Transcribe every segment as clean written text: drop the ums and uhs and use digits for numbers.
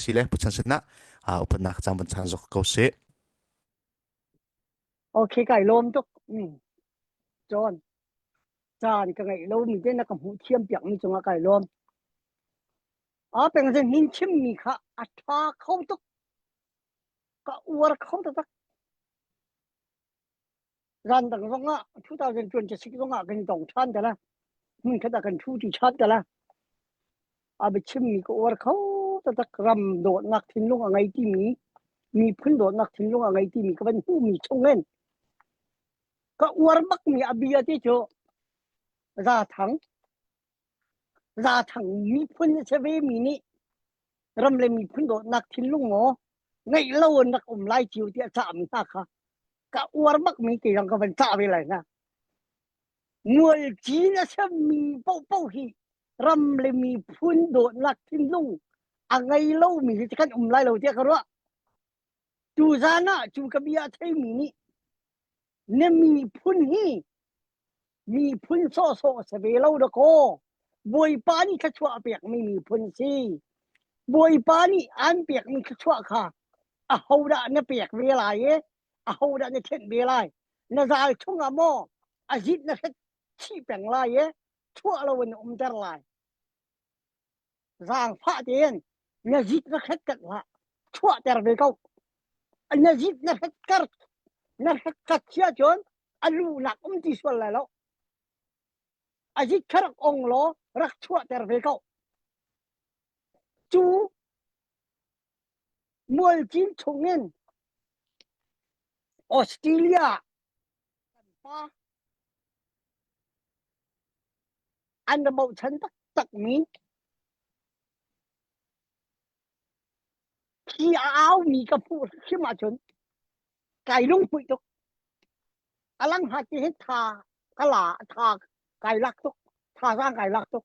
สิเลปุชันชนะอุปนักจำบันชันจกเกาเสโอเคไก่ลมตุกจอนจานก็ไงเรามีได้นักหูเทียมเปียกมีจงไก่ลมเป็นเรื่องหินชิมมีค่ะอัฐาเขาตุกก็อวดเขาตุกรันต่างรงอ่ะ2026รงอ่ะกันตองชันแต่ละมันแค่แต่กันทูที่ชัดแต่ละไปชิมมีก็อวดเขาตุกรำโดดนักทิ้งลงอะไรที่มีพื้นโดดนักทิ้งลงอะไรที่มีก็เป็นผู้มีชงเงินก็อวดมักมีอภิยาที่โจราถังมีพื้นเชเวมีนี่รำเลยมีพื้นโดดนักทิ้งลงหมอไงเล่านักไล่จิวที่จะมีหน้าค่ะก็อวดมักมีกี่อย่างก็เป็นจ่าไปเลยนะมวยจีนจะมีเป้าฮีรำเลยมีพื้นโดดนักทิ้งลงไงเล่ามีที่กันไล่เราเจ้าก็รู้จูจานะจูกบียาเทมีนี่เนี่ยมีพื้นฮีมีพื้นโซ่เสเวเล่าดอกโกบวยปานี่ขชัวเปียกไม่มีพื้นซีบวยปานี่อันเปียกมีขชัวค่ะเอาดะเนี่ยเปียกเวลาเอาดะเนี่ยเท็ดเวลาเนี่ยจะช่วงอ่ะโมอาจิตเนี่ยชี้แปลงลายชั่วเราวันจะลายร่างพระเดนเนี่ยจิตเนี่ยกันละชั่วแต่เรื่องเขาเนี่ยจิตเนี่ยกัดเชื่อจนอลูนักที่ส่วนแล้วอาจิตขรักองล้อรักชั่วแต่เรื่องเขาจูมวยจีนชงเงินออสเตรเลียอันดับฉันตักมีที่เอามีกระพูดขึ้นมาจนไก่ลุงปุยตุกอลังหาที่เห็นทากะลาทาไก่ลักตุกทาร่างไก่ลักตุก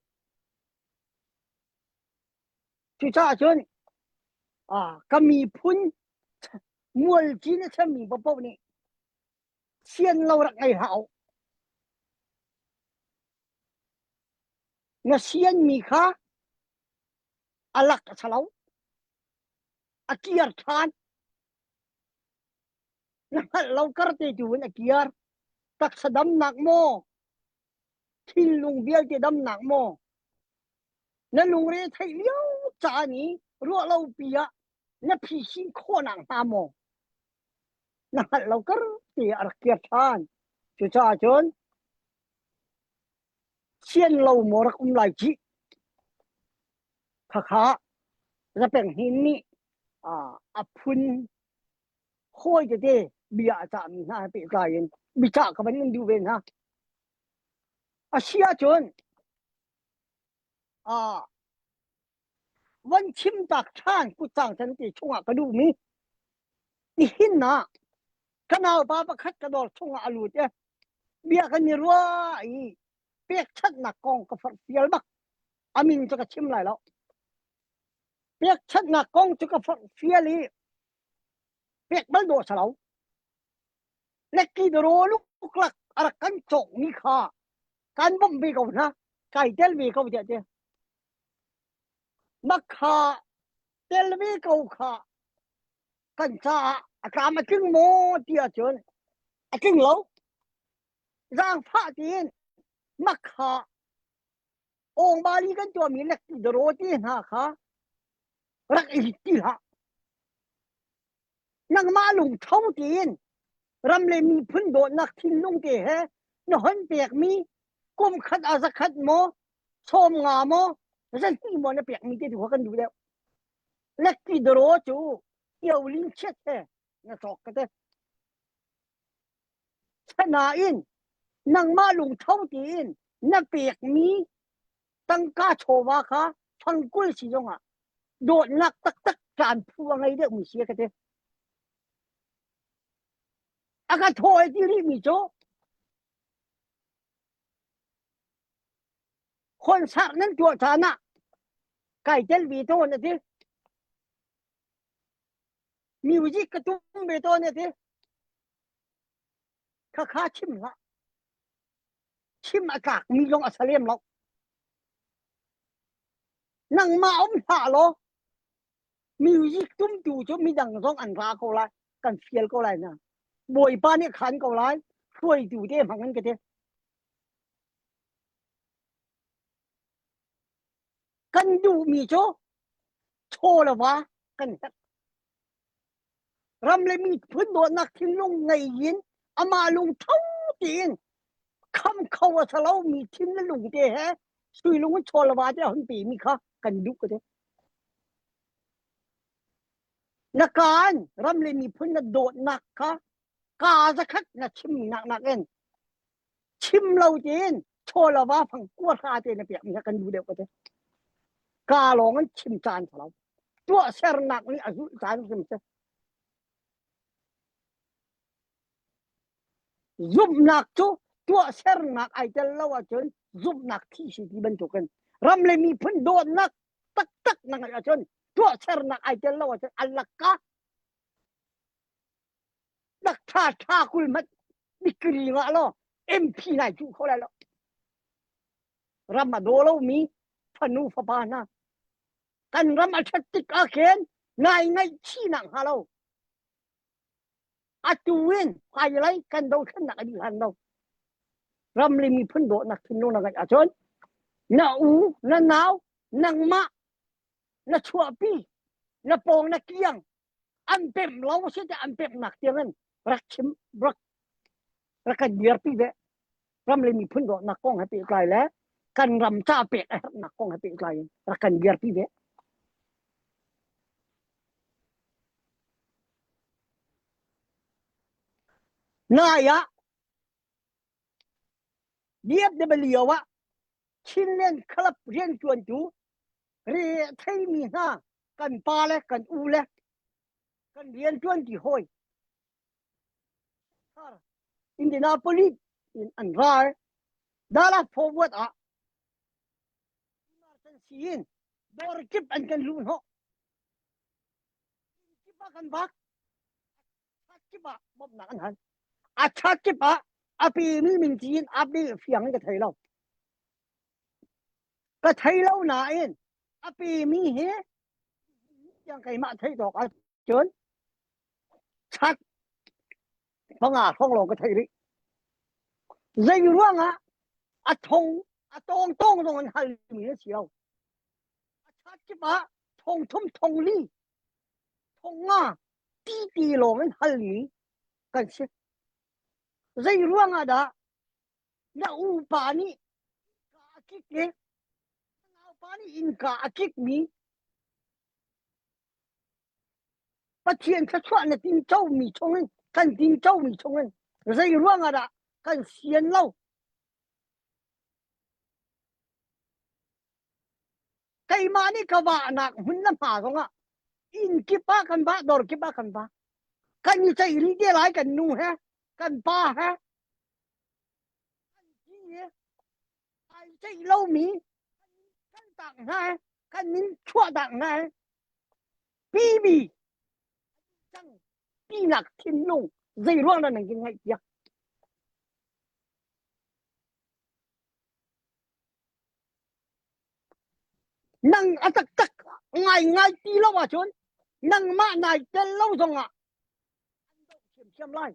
ที่ชาชนก็มีพุ้นมวยจีนฉันมีปะปนี่เชียนเรารักไอ้เหาเนี่ยเชียนมีค่ะอลักฉลาเกียร์ทานนั่นเราก็จะจูนเกียร์ตักสะดำหนักโมที่ลุงเบี้ยจะดำหนักโมนั่นลุงเรียไทยเลี้ยวจานี้รัวเราเปียนั่นพี่ชิงโคหนังตาโมนั่นเราก็จะเกียร์ทานจุชาชนเชียนเราหมรักไหลจีข้าจะเป็นหินนี่พุนค่อยจะได้เบียจะมีหน้าเป็นกายบิจากับมันดูเป็นฮะเชียจนวันชิมตักท่านกูสั่งฉันที่ช่วงกระดูมีนี่หินนะขนาดบ้าประคัดกระโดดช่วงอลูเจ้เบียกันนี่รัวเปียกชัดหนักกองกับเฟียลบักมินจะกระชิมไรแล้วเปียกชัดหนักกองจะกระเฟียลีเปียกบัลโดสลาวเล็กกี่ดโรลุกลักอะไรกันจงมีค่าการบ่มเบกเอานะไก่เดลเบกเอาเจ้นักข่าเดลเบกเอาข่ากันซาการมาจึงโมเดียจนจึงแล้วร่างพระจีนนักข่าองบาลีกันตัวมีเล็กกี่ดโรจีนฮะค่ะรักอีกที่ละนักมาลุงเท่าจีนรำเลยมีพื้นโดดนักทิ้งลุงเก๋นหันเปียกมีกุมขัดอาสขัดโมชมงาโมฉันที่โมเนี่ยเปียกมีที่ถูกกันดูแล้วเล็กที่ดโรจูเอี่ยวลิงเช็ดนะจอกกันเถอะชนะอินนังมาลุงเท่าจีนนักเปียกมีตั้งก้าโชวาค่ะฟังกุ้ยสิจงโดดนักตักการพูดไงเด็กมีเสียกันเถอะอากาศโทยที่รีมีโจคนสักนั้นตัวชนะไก่เจลวีโตเนี่ยที่มีวิจิกระตุ้มเบโตเนี่ยที่ข้าชิมละชิมอากาศมีลงอัสเลมแล้ว นั่งมาอมหาโล music tum tu cho mi dang rong an ra ko lai kan fiel ko lai na boi pa ni khan ko lai khoi tu te mangan ke te kan du mi cho la wa kan ram le mi phun do nak thin lung ngai yin ama lung thau tin kham khaw sa lo mi thin la lung te he sui lung cho la wa ja hun pi mi kha kan du ko te na kan ram le mi phun na do nak kha ka za khat na chim nak en chim lo tin cho la wa phang kwa tha te na pe mi kan du de ko te ka long an chim chan sa lo tua ser nak ni a zu chan sim se giúp nạc chú tua ser nạc ai tel lo a chun giúp nạc thi si ti ban chu kan ram le mi phun do nak tak tak nang a chun tua ser nạc ai tel lo a chun alaka dak tha kul mat dikri nga lo mp nai chu ko la lo ram ma do lo mi phanu pha pa na kan ram a that tik a khen ngai chi nang ha lo a tu win ai lai kan do khan na di han lo ram le mi phun do nak thin no na a chun na u na naw nang ma na chua pi na pong na kiang an pem lo se te an pem nak tiangan rak chim rak kan yer pi ve ram le mi phun do nak kong ha pi klai le kan ram cha pe nak kong ha pi klai rak kan yer pi ve na ya diep de beliawa chin len khlap rian chuan tu re thai mi ha kan pa le kan u le kan rian chuan ti hoi Indianapolis in Anwar dala forward a sin dor kip an kan lu ho kipa kan bak kipa bob na kan han a chat kipa api mi min jin abdi fiang ka thai lo na en api mi he yang kai ma thai dok a chön chat phong a phong lo ka thai ri zai ruang a tong dong an hal mi le chiao a chat kipa thong thum thong li thong nga ti lo an hal mi kan se zai ruang a da na u pa ni ka kik ke na pa ni in ka kik mi pathian kha chwa na tin chau mi chong kan tin chau mi chong zai ruang a da kan sian lo kai ma ni ka wa nak hun na ma song a in ki pa kan ba dor ki pa kan ba kan ni chai ri de lai kan nu ha kan pa ha kan ji ye ai chai lo mi kan tang ha kan nin chwa tang ha pi bi chang pi nak tin nung zai ruang na nang ngai ya nang atak tak ngai ti lo wa chon nang ma nai tel lo zong a chiam lai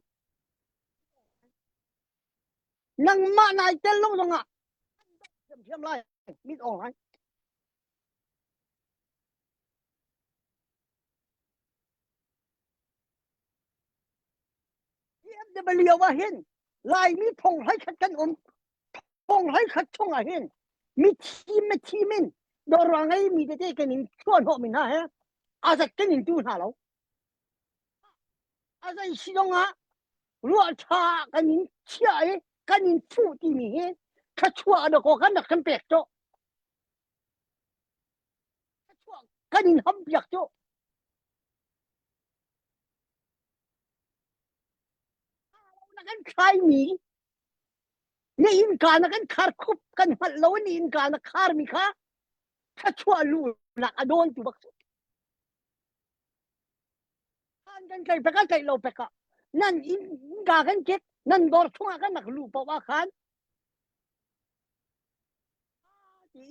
nang ma nai tel lo zong a chiam lai mit ong hai de beliau wa hin lai mi thong hai khat kan thong hai khat chong a hin mi thi min do rangai mi de kan in chuan ho min ha ha a za kan in tu ha lo a za si dong a ruo cha kan in chia e kan in fu ti mi he kha chua da ko kan da kan pek to kha chua kan in ham yak to na kan khai mi ni in ka na kan khar khup kan hal lo ni in ka na khar mi kha kha chua lu na adon tu bak kan kai peka kai lo peka nan in ga kan ket nan dor thunga kan nak lu pa wa khan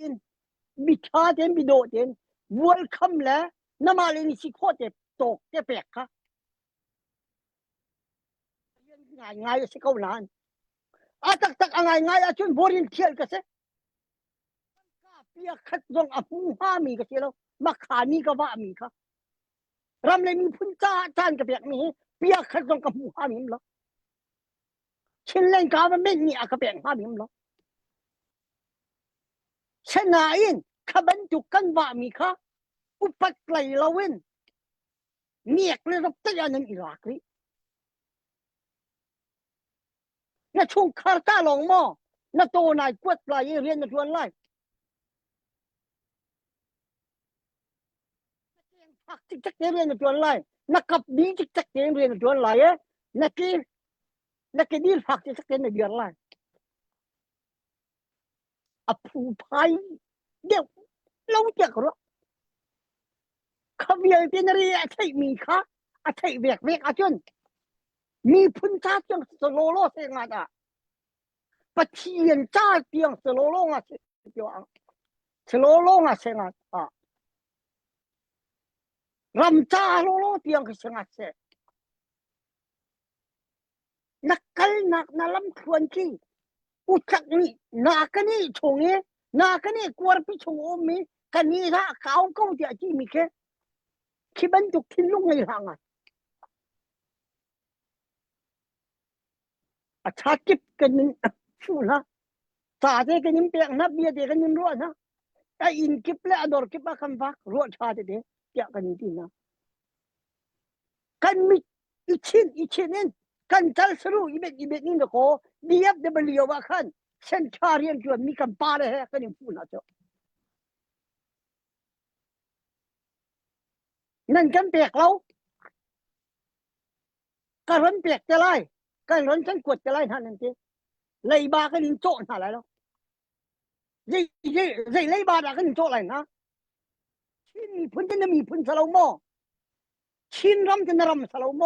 in bi cha den bi do den welcome la น้ำมาเลยนี่สิโคตรเจ็บตกเจ็บแปลกค่ะง่ายสิเขานานตักง่ายจนบรินเทียนก็เสเปียขัดจงอภูห้ามีก็เสียแล้วมาขานี่ก็ว่ามีค่ะรำเลยมีพุ่นจ้าจานกับเปียกนี้เปียขัดจงกับภูห้ามีมั้งชิ้นเล่นกามันไม่มีกับเปียกห้ามีมั้งเช่นนั้นขบันจุกันว่ามีค่ะอุปกรณ์เราเว้นเนียกเลยรับตยานันอิรักเลยน่ะช่วงคาร์ต้าลงหม้อน่ะโตนายกวดปลายเรียนน่ะชวนไล่พักจิกจักเรียนน่ะชวนไล่น่ะกับดีจิกจักเรียนน่ะชวนไล่น่ะดีพักจิกจักเรียนน่ะเดือดไล่ผู้ภัยเดี๋ยวเราจะกรู้เขาเวียนเป็นอะไรใช่มีค่ะใช่เวียกจนมีพุ่นจ้าจังสโลโลเสียงอ่ะปะเทียนจ้าเตียงสโลโลอ่ะเดียวสโลโลอ่ะเสียงอ่ะรำจ้าโลโลเตียงก็เสียงอ่ะเสียนักกัลนักนั่ลำควนที่อุจักนี่นากันนี่ชงเงี้ยนากันนี่กวาดพิชงอมมีกันนี่ถ้าเขาก็จะที่มีแค่คิดบรรจุทิ้งลุงในทางอ่ะชาติกันนี่ฟูนะสาเทกันยิ่งเปียกนับเบียเทกันยิ่งรัวนะไอ้อินกิบและอดอร์กิบมาคำฟักรัวชาติเดเปียกันยิ่งที่นะกันมีอีชิ้นนึงกันจัลสรุอีเบ็ดนี่นะโคดีอับเดบเลียวว่าขันเซนชาเรียนจวนมีคำปาเลยฮะกันยิ่งฟูนะเจ้านั่นกันเปียกเราการรันเปียกจะไล่การรันฉันกวดจะไล่ท่านนั่นเองเลยบากันยิ่งโจ้หาอะไรแล้วยี่เลยบากันยิ่งโจ้อะไรนะชิ้นมีพุ่นจะมีพุ่นสลาวโมชิ้นรำจะนรำสลาวโม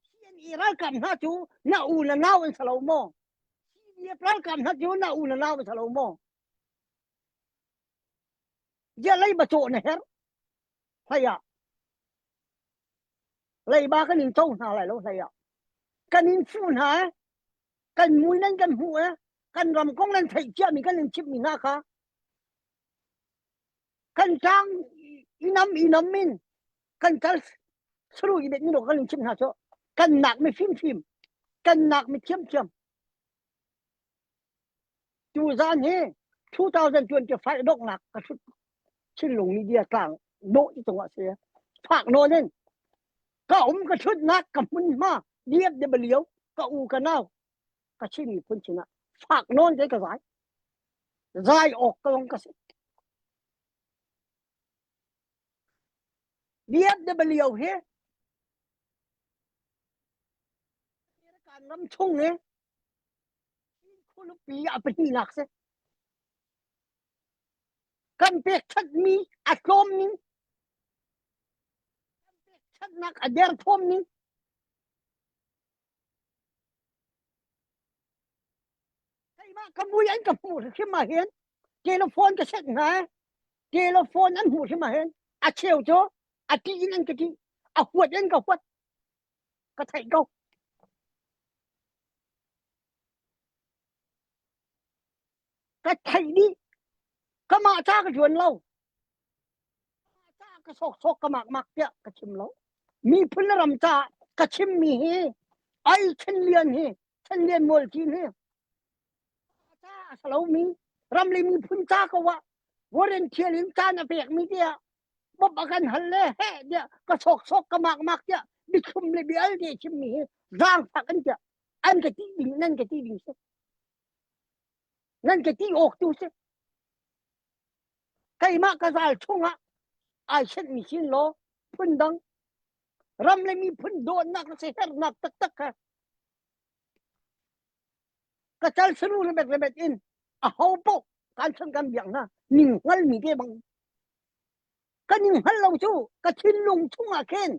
ชิ้นอีรักกันฮะจูน่าอูน่าน่าเป็นสลาวโมชิ้นอีรักกันฮะจูน่าอูน่าน่าเป็นสลาวโมอย่าเลยบาโจ้เนี่ยใช่อะเลยบากันยิ่งโจ้หาอะไรแล้วใช่อะกันยิ่งฟูนหากันมวยนั่นกันหัวกันรำกองนั่นไทยเจ้ามีกันยิ่งชิบมีหน้าค่ะกันจ้างอีน้ำมินกันจัลสรุอีเบ็ดนี่เรากันยิ่งชิบหน้าเจ้ากันหนักไม่ฟิมกันหนักไม่เทียมจูซานเฮ2025ดอกหนักกระชุดชิ้นลงมีเดียกลางโดที่จังหวะเสียภาคโน่นนั่นก็กระชุดนักกับมันมาเดียบเดบเลียวก็อูกันเอาก็ชิ้นมีพุ่นชนะภาคโน่นได้ก็สายออกก็ลงก็สิเดียบเดบเลียวเฮการน้ำชุ่งเนี่ยคุณปีอาไปที่หนักเสียกันเปียกชัดมีอารมณ์นี้ชัดนักอเดียร์ทมนี้ใช่มากกับบุยันกับหูขึ้นมาเห็นเทเลโฟนก็เช็ดนะเทเลโฟนนั้นหูขึ้นมาเห็นเชี่ยวโจที่นั่นก็ที่หัวนั่นก็หัวก็ไทยก็ไทยดีก็มาจ้าก็ชวนเราจ้าก็ซอกก็มักเจ้าก็ชิมเรามีพุ่นรำจ้าก็ชิมมีเฮไอฉันเรียนเฮฉันเรียนมลจีนเฮจ้าสลามีรำเลยมีพุ่นจ้าก็ว่าวอร์เรนเทียลินจ้าน่ะเปียกมีเดียบบกันหันเลยเฮเดียก็ซอกก็มักเจ้าบิคุมเลยบิอัลเดียชิมมีเฮร่างพักอันเจ้าอันก็ที่ดิ่งนั่นก็ที่ดิ่งเสนั่นก็ที่ออกดูเสใครมากระซาลช่วงอ่ะไอเช่นมีชิ้นโลพุ่นดังรำเลยมีพุ่นโดนนักเสียนักตักค่ะกระจายสรุปเลยแบบอินเขาปกการช่างกันอย่างน่ะนิ่งหัวมีเดียบังก็นิ่งหัวเราชู้ก็ชิ้นลงช่วงอ่ะเข็น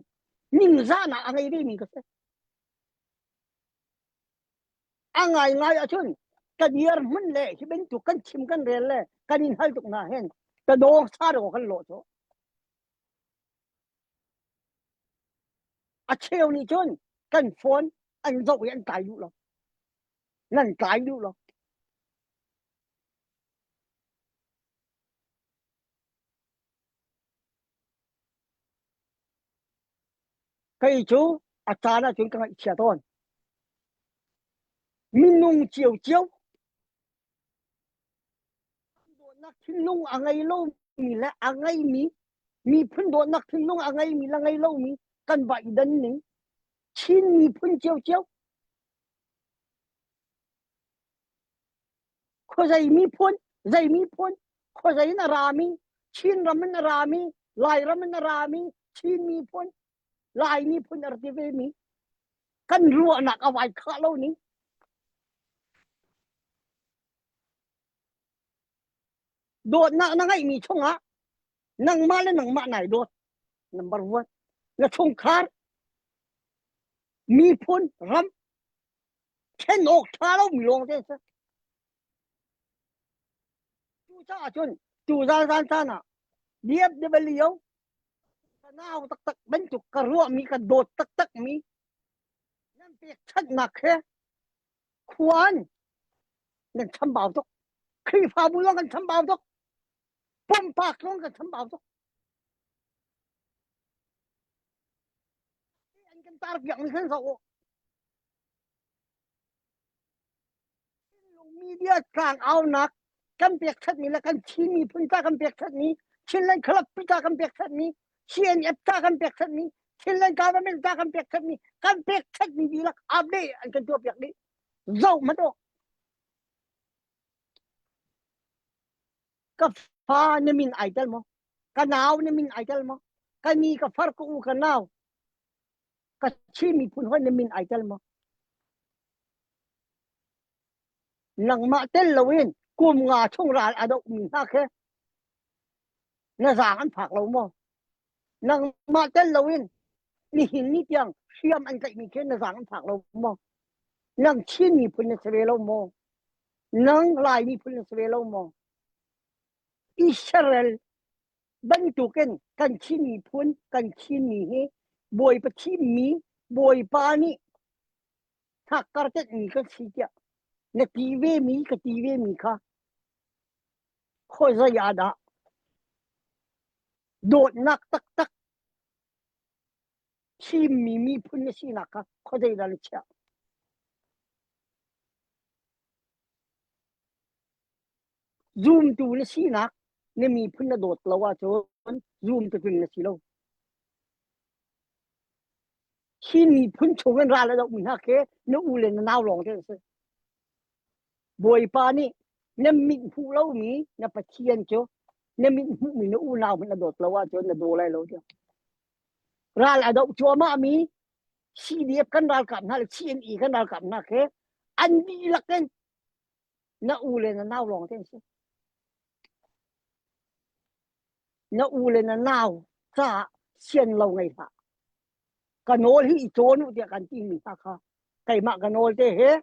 นิ่งซ่าน่ะอะไรได้มีก็เสียง่ายอ่ะชุนก็เดียร์มันเลยที่เป็นจุกันชิมกันเรียนเลยก็นิ่งหัวตุกน่ะเห็นแต่โดนซาโดกันโลชู à treo ni chôn cần phone anh dậu anh tải dụ lo lần tải dụ lo cái chú à cha na chúng cái chia thôi mình nung chiều chiều nak thiên nung à ngay lâu mi là à ngay mi phun đồ nak thiên nung à ngay mi là ngay lâu mi cần vậy đến ní chín mi phun chiều chiều khó dây mi phun khó dây na rami chín ramen na rami lai ramen na rami chín mi phun lai mi phun ở đây mi cần ruộng nạc ở vài khá lâu ní đột nạc na ngay mi chung á nang ma lên nang ma này đột number one là chung khát mi phun ram khen ốc thà lâu mi long thế sao chú cha chun chú ra na điệp đi bên liêu nào tắc tắc bên chục cả ruộng mi cả đột tắc tắc mi nên việc chất nạc thế khoan nên chăm bảo tục khi phá bùi long cần chăm bảo tục bom bạc long cần chăm bảo tục anh cần tar việc mình sao media càng ao nạc cần việc chất mi là cần chín mi phun ta cần việc chất mi chín lên club ta cần việc chất mi CNF ta cần việc chất mi chín lên government ta cần việc chất mi cần việc chất mi đi là update anh cần做việc đi dầu mất đâu cái pha nên mình ai đâu mà cái nào nên mình ai đâu mà cái ni cái fark u cái nào cái chi mi phun hơi nên mình ai đâu mà nang ma tel lawin kum nga chung ral ado mi ha khe na zang an phak lo mo nang ma tel lawin ni hin ni tiang siam an kai mi khe na zang an phak lo mo nang chin mi phun na se lo mo nang lai mi phun na se lo mo Israel ban tu kan chin mi phun kan chin mi he boy pa chi mi boy pa ni thak kar te mi ka chi kya na TV mi ka TV mi kha khoi za ya da đột nạc tắc tắc chi mi phun na si nạc ka khoi dai da le cha zoom tu na si nạc ne mi phun na dot lawa chon zoom tu na si lo chi mi phun chogan ra la da mi ha ke no u le na naw long te se boy pa ni ne mi phu lo mi na pa chien cho ne mi mi no u naw na dot lawa chon na do lai lo dia ra la da cho ma mi CDF kan ral kam na CNE kan ral kam na ke an di la ken na u le na naw long te se na u le na naw sa xiên lâu ngày ta cái nồi hi trốn thì cái gì mình ta kha cái mà cái nồi thế hết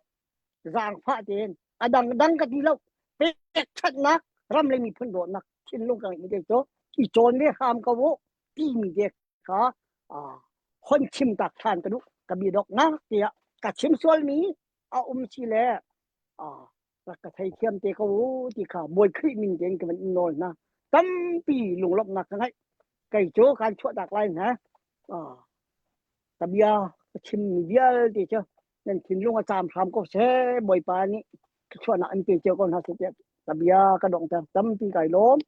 giang phát tiền à đằng đằng cái gì lâu bé chất nát ram lên mình phun đồn nát xin luôn cái mình cho hi trốn đấy ham cái vô tí mình thế kha à hôn chim tạc than cái lúc cái bị độc nát thì cái chim xuân mi à chi lệ à cái thầy khiêm thế cái vô thì cả bồi khí mình thế cái mình nồi na tâm pi lùng lộc nát cái chỗ cái chỗ đặc lại hả à tabia chim bia thì chứ nên chim luôn chạm tham có sẽ bồi pa ni chỗ nào anh chơi con ha sẽ tabia cái động tâm pi cái lốm